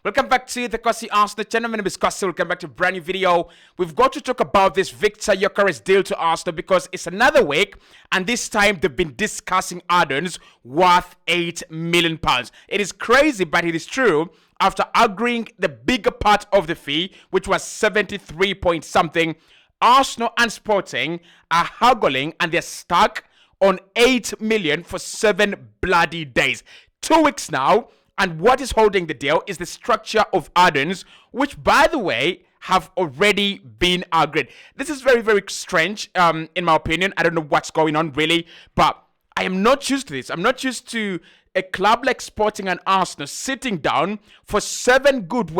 Welcome back to the Cossy Arsenal channel. My name is Cossy. Welcome back to a brand new video. We've got to talk about this Victor GYOKEREZ deal to Arsenal because it's another week and this time they've been discussing add-ons worth £8 million. It is crazy, but it is true. After agreeing the bigger part of the fee, which was 73 point something, Arsenal and Sporting are haggling and they're stuck on 8 million for 7 bloody days. 2 weeks now. And what is holding the deal is the structure of add-ons, which, by the way, have already been agreed. This is very, very strange, in my opinion. I don't know what's going on, really, but I am not used to this. I'm not used to a club like Sporting and Arsenal sitting down for 7 good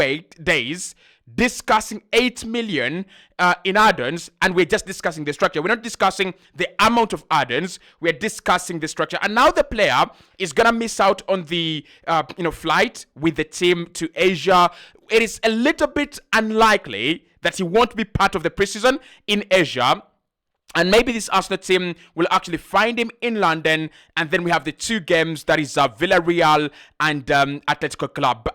days, discussing 8 million in add-ons, and we're just discussing the structure. We're not discussing the amount of add-ons. We're discussing the structure. And now the player is gonna miss out on the flight with the team to Asia. It is a little bit unlikely that he won't be part of the preseason in Asia. And maybe this Arsenal team will actually find him in London. And then we have the 2 games, that is Villarreal and Athletic Club.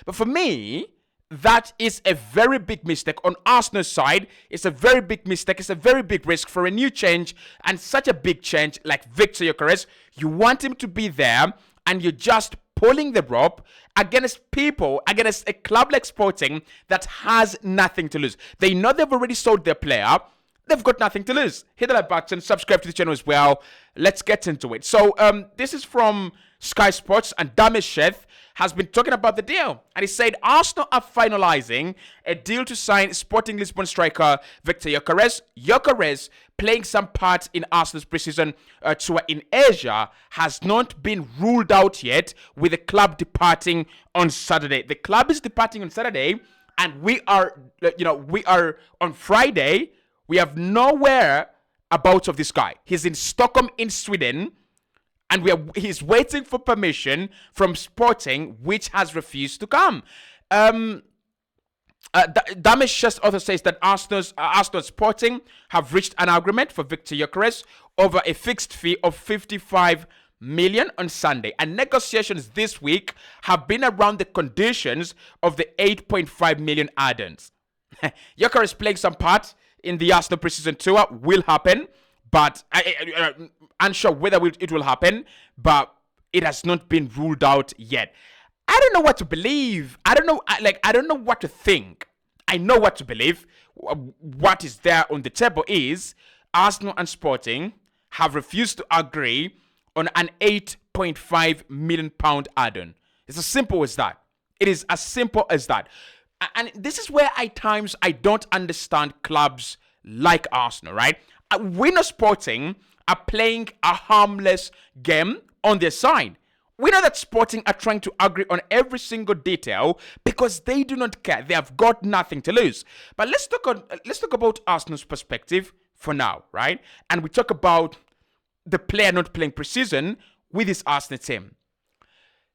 But for me, that is a very big mistake. On Arsenal's side, it's a very big mistake. It's a very big risk for a new change, and such a big change like Victor GYOKEREZ. You want him to be there, and you're just pulling the rope against people, against a club like Sporting that has nothing to lose. They know they've already sold their player. They've got nothing to lose. Hit the like button, subscribe to the channel as well. Let's get into it. So this is from Sky Sports, and Damesheth has been talking about the deal. And he said Arsenal are finalizing a deal to sign Sporting Lisbon striker Victor GYOKEREZ. GYOKEREZ, playing some part in Arsenal's preseason tour in Asia, has not been ruled out yet, with the club departing on Saturday. The club is departing on Saturday, and we are on Friday. We have nowhere about of this guy. He's in Stockholm in Sweden, and he's waiting for permission from Sporting, which has refused to come. Damesheth also says that Arsenal Sporting have reached an agreement for Victor GYOKEREZ over a fixed fee of 55 million on Sunday. And negotiations this week have been around the conditions of the 8.5 million add-ons. GYOKEREZ playing some part in the Arsenal preseason tour will happen, but I'm unsure whether it will happen, but it has not been ruled out yet. I don't know what to believe. I don't know what to think. I know what to believe. What is there on the table is Arsenal and Sporting have refused to agree on an 8.5 million pound add-on. It's as simple as that. It is as simple as that. And this is where at times I don't understand clubs like Arsenal, right? We know Sporting are playing a harmless game on their side. We know that Sporting are trying to agree on every single detail because they do not care. They have got nothing to lose. But let's talk about Arsenal's perspective for now, right? And we talk about the player not playing preseason with his Arsenal team.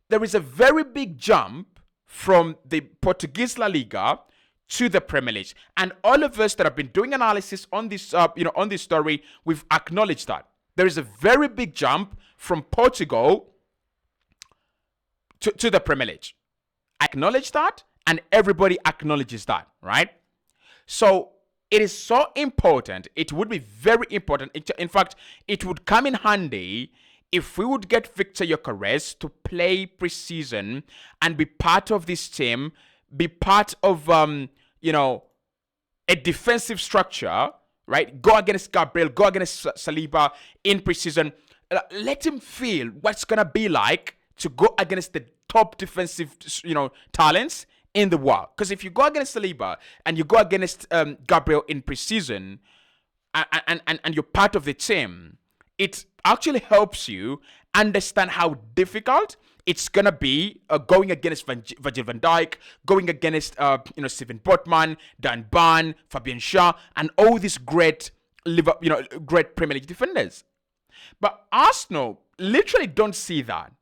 There is a very big jump from the Portuguese La Liga to the Premier League, and all of us that have been doing analysis on this, on this story, we've acknowledged that there is a very big jump from Portugal to the Premier League. Acknowledge that, and everybody acknowledges that, right? So it is so important. It would be very important. In fact, it would come in handy if we would get Victor GYOKEREZ to play preseason and be part of this team, be part of a defensive structure, right? Go against Gabriel, go against Saliba in preseason. Let him feel what's gonna be like to go against the top defensive, talents in the world. Because if you go against Saliba and you go against Gabriel in preseason, and you're part of the team, it actually helps you understand how difficult it's gonna be going against Virgil van Dijk, going against Steven Botman, Dan Burn, Fabian Schär, and all these great Premier League defenders. But Arsenal literally don't see that,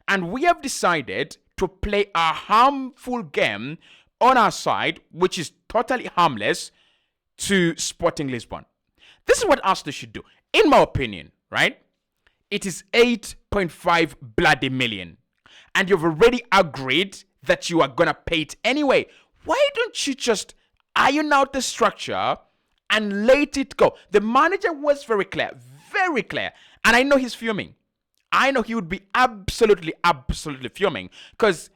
and we have decided to play a harmful game on our side, which is totally harmless to Sporting Lisbon. This is what Arsenal should do, in my opinion, right? It is 8.5 bloody million. And you've already agreed that you are going to pay it anyway. Why don't you just iron out the structure and let it go? The manager was very clear. And I know he's fuming. I know he would be absolutely fuming. Because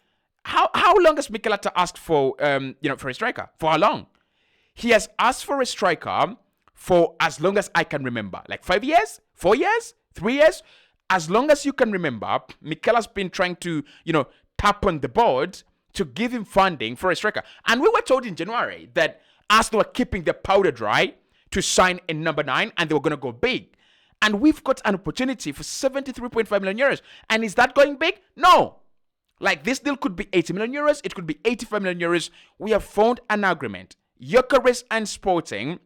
how long has Mikel Arteta asked for for a striker? For how long? He has asked for a striker for as long as I can remember. Like 5 years? 4 years? 3 years? As long as you can remember, Mikel has been trying to, tap on the board to give him funding for a striker. And we were told in January that Arsenal were keeping their powder dry to sign a number 9 and they were going to go big. And we've got an opportunity for 73.5 million euros. And is that going big? No. Like, this deal could be 80 million euros. It could be 85 million euros. We have found an agreement. GYOKEREZ and Sporting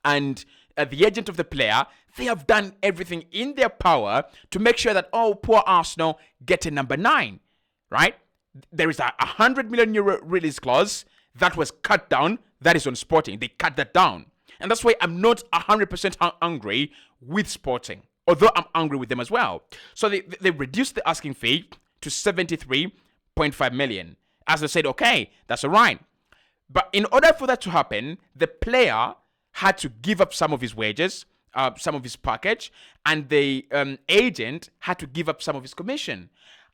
and the agent of the player, they have done everything in their power to make sure that, poor Arsenal get a number 9, right? There is a 100 million euro release clause that was cut down. That is on Sporting. They cut that down. And that's why I'm not 100% angry with Sporting, although I'm angry with them as well. So they reduced the asking fee to 73.5 million. As they said, okay, that's all right. But in order for that to happen, the player had to give up some of his wages, some of his package, and the agent had to give up some of his commission.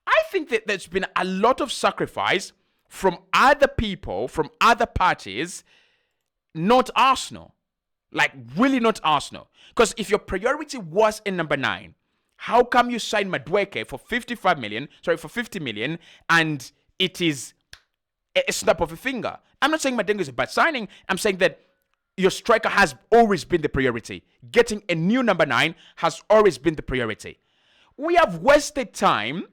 I think that there's been a lot of sacrifice from other people, from other parties, not Arsenal. Like, really not Arsenal. Because if your priority was in number 9, how come you signed Madueke for 50 million, and it is a snap of a finger? I'm not saying Madueke is a bad signing. I'm saying that your striker has always been the priority. Getting a new number 9 has always been the priority. We have wasted time.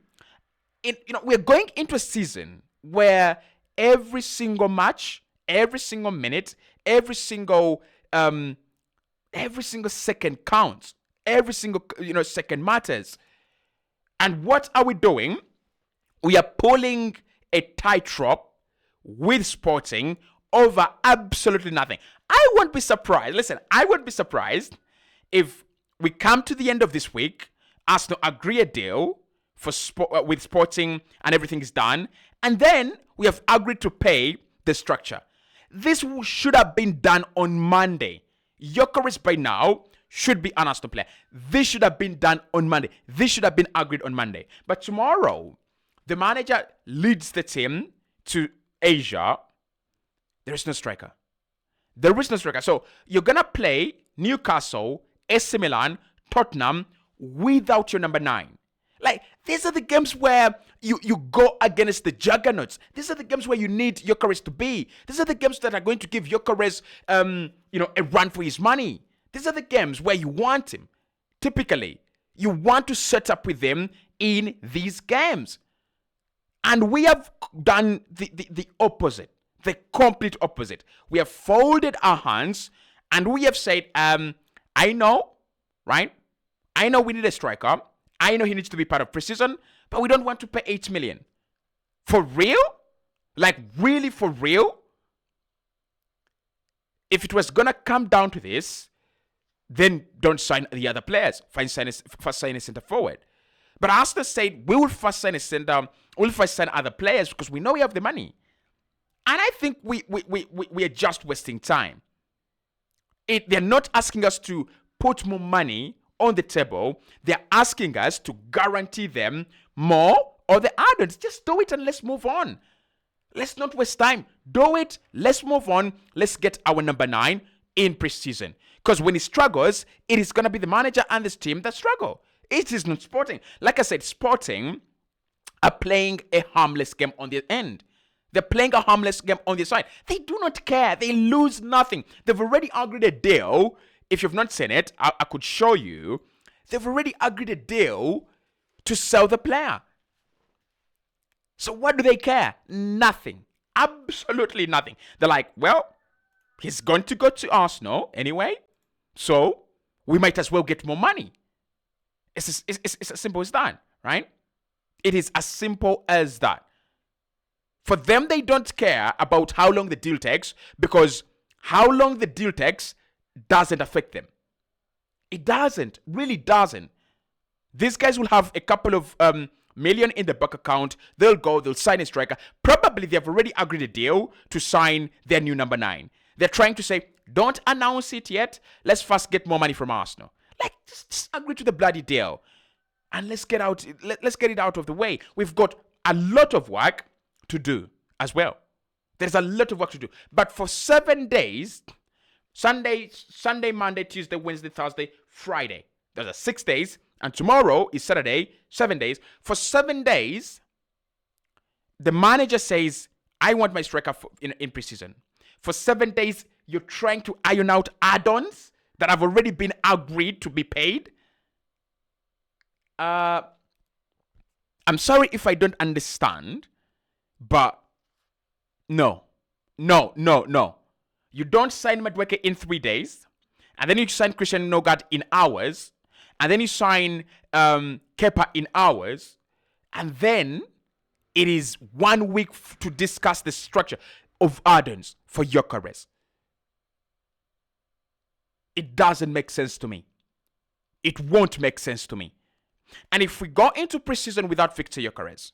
We're going into a season where every single match, every single minute, every single second counts. Every single second matters. And what are we doing? We are pulling a tightrope with Sporting over absolutely nothing. I won't be surprised. Listen, I won't be surprised if we come to the end of this week, Arsenal agree a deal with Sporting and everything is done, and then we have agreed to pay the structure. This should have been done on Monday. GYOKEREZ by now should be an Arsenal player. This should have been done on Monday. This should have been agreed on Monday. But tomorrow, the manager leads the team to Asia. There is no striker. There is no striker. So you're going to play Newcastle, AC Milan, Tottenham without your number 9. Like, these are the games where you go against the juggernauts. These are the games where you need GYOKEREZ to be. These are the games that are going to give GYOKEREZ, a run for his money. These are the games where you want him. Typically, you want to set up with him in these games. And we have done the opposite. The complete opposite. We have folded our hands and we have said, I know, right? I know we need a striker. I know he needs to be part of preseason, but we don't want to pay 8 million. For real? Like, really for real? If it was going to come down to this, then don't sign the other players. First sign a center forward. But Arsenal said, we will first sign a center, we'll first sign other players because we know we have the money. And I think we are just wasting time. They're not asking us to put more money on the table. They're asking us to guarantee them more or the add-ons. Just do it and let's move on. Let's not waste time. Do it. Let's move on. Let's get our number 9 in preseason. Because when he struggles, it is going to be the manager and this team that struggle. It is not Sporting. Like I said, Sporting are playing a harmless game on the end. They're playing a harmless game on the side. They do not care. They lose nothing. They've already agreed a deal. If you've not seen it, I could show you. They've already agreed a deal to sell the player. So what do they care? Nothing. Absolutely nothing. They're like, well, he's going to go to Arsenal anyway, so we might as well get more money. It's as simple as that, right? It is as simple as that. For them, they don't care about how long the deal takes because how long the deal takes doesn't affect them. It doesn't, really doesn't. These guys will have a couple of million in the bank account. They'll go, they'll sign a striker. Probably they've already agreed a deal to sign their new number 9. They're trying to say, don't announce it yet. Let's first get more money from Arsenal. Like, just agree to the bloody deal. And let's get it out of the way. We've got a lot of work to do as well. There's a lot of work to do. But for 7 days, Sunday, Monday, Tuesday, Wednesday, Thursday, Friday. Those are 6 days. And tomorrow is Saturday, 7 days. For 7 days, the manager says, I want my striker in preseason. For 7 days, you're trying to iron out add-ons that have already been agreed to be paid. I'm sorry if I don't understand, but no. You don't sign Madueke in 3 days, and then you sign Christian Nogard in hours, and then you sign Kepa in hours, and then it is 1 week to discuss the structure of add-ons for GYOKEREZ. It doesn't make sense to me. It won't make sense to me. And if we go into preseason without Victor GYOKEREZ,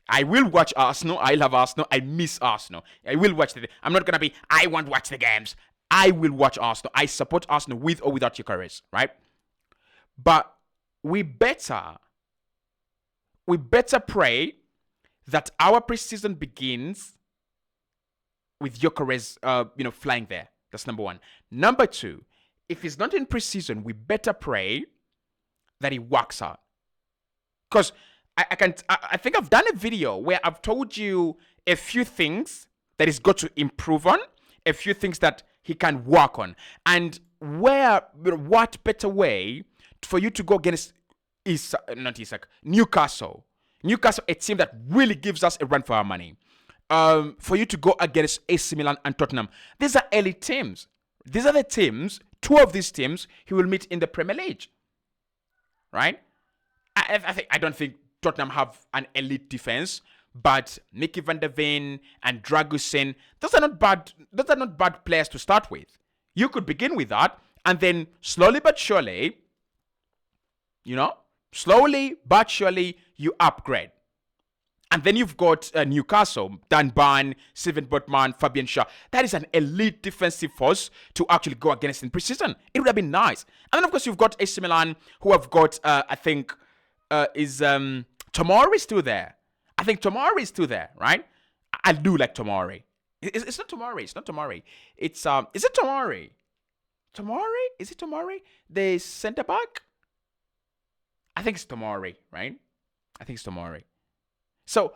I will watch Arsenal. I love Arsenal. I miss Arsenal. I will watch I'm not going to be, I won't watch the games. I will watch Arsenal. I support Arsenal with or without GYOKEREZ, right? But we better pray that our preseason begins with GYOKEREZ, flying there. That's number 1. Number 2, if he's not in preseason, we better pray that he works out. Because I think I've done a video where I've told you a few things that he's got to improve on, a few things that he can work on, and what better way for you to go against Newcastle, a team that really gives us a run for our money. For you to go against AC Milan and Tottenham. These are elite teams. These are the teams, 2 of these teams, he will meet in the Premier League. Right? I don't think Tottenham have an elite defense, but Mickey van der Ven and Dragusin, those are not bad players to start with. You could begin with that, and then slowly but surely, you upgrade. And then you've got Newcastle, Dan Burn, Steven Botman, Fabian Schär. That is an elite defensive force to actually go against in preseason. It would have been nice. And then, of course, you've got AC Milan, who have got, Tomori still there. I think Tomori is still there, right? I do like Tomori. It's not Tomori. It's not Tomori. Is it Tomori? Tomori? Is it Tomori? The center back? I think it's Tomori, right? I think it's Tomori. So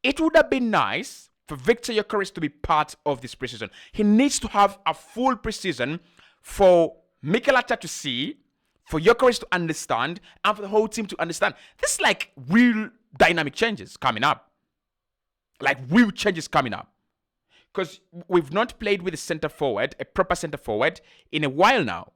it would have been nice for Victor GYOKEREZ to be part of this preseason. He needs to have a full preseason for Mikel Arteta to see, for GYOKEREZ to understand, and for the whole team to understand. This is like real dynamic changes coming up. Like real changes coming up. Because we've not played with a proper center forward, in a while now.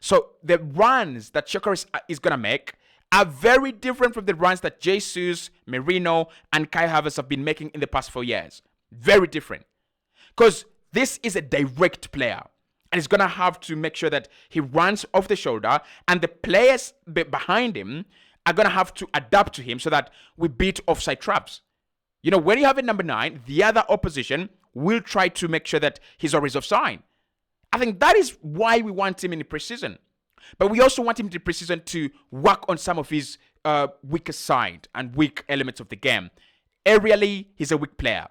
So the runs that GYOKEREZ is going to make are very different from the runs that Jesus, Merino, and Kai Havertz have been making in the past 4 years. Very different. Because this is a direct player. And he's going to have to make sure that he runs off the shoulder, and the players behind him are going to have to adapt to him so that we beat offside traps. When you have a number 9, the other opposition will try to make sure that he's always offside. I think that is why we want him in the preseason. But we also want him in the preseason to work on some of his weaker side and weak elements of the game. Aerially, he's a weak player.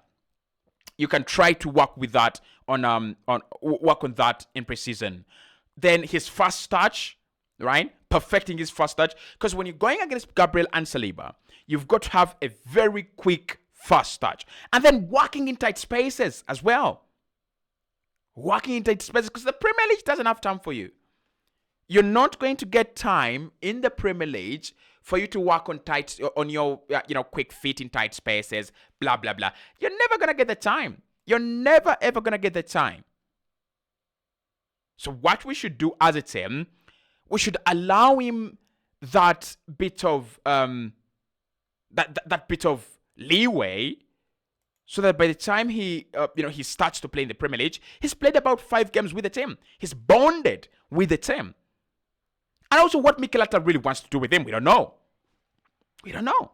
You can try to work with that work on that in preseason. Then his first touch, right? Perfecting his first touch. Because when you're going against Gabriel and Saliba, you've got to have a very quick first touch. And then working in tight spaces as well. Working in tight spaces, because the Premier League doesn't have time for you. You're not going to get time in the Premier League for you to work on your quick feet in tight spaces, blah, blah, blah. You're never going to get the time. You're never, ever going to get the time. So what we should do as a team, we should allow him that bit of that bit of leeway, so that by the time he starts to play in the Premier League, he's played about 5 games with the team. He's bonded with the team. And also what Mikel Arteta really wants to do with him, we don't know. We don't know.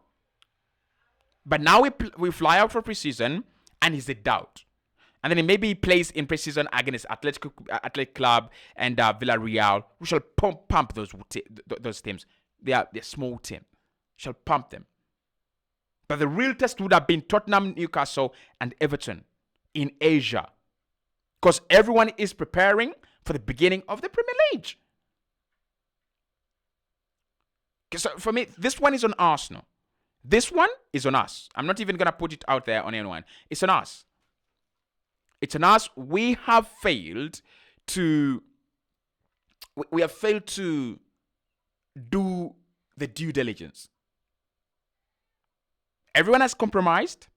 But now we fly out for preseason, and he's a doubt. And then maybe he plays in preseason against Athletic Club and Villarreal. We shall pump those teams. They're small team. We shall pump them. But the real test would have been Tottenham, Newcastle, and Everton in Asia. Because everyone is preparing for the beginning of the Premier League. So for me, this one is on Arsenal. This one is on us. I'm not even going to put it out there on anyone. It's on us. It's on us. We have failed to do the due diligence. Everyone has compromised.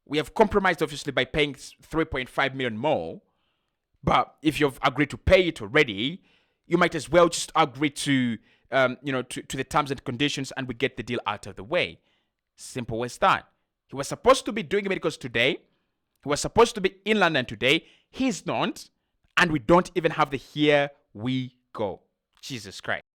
We have compromised, obviously, by paying 3.5 million more. But if you've agreed to pay it already, you might as well just agree to the terms and conditions, and we get the deal out of the way. Simple as that. He was supposed to be doing medicals today. He was supposed to be in London today. He's not. And we don't even have the here we go. Jesus Christ.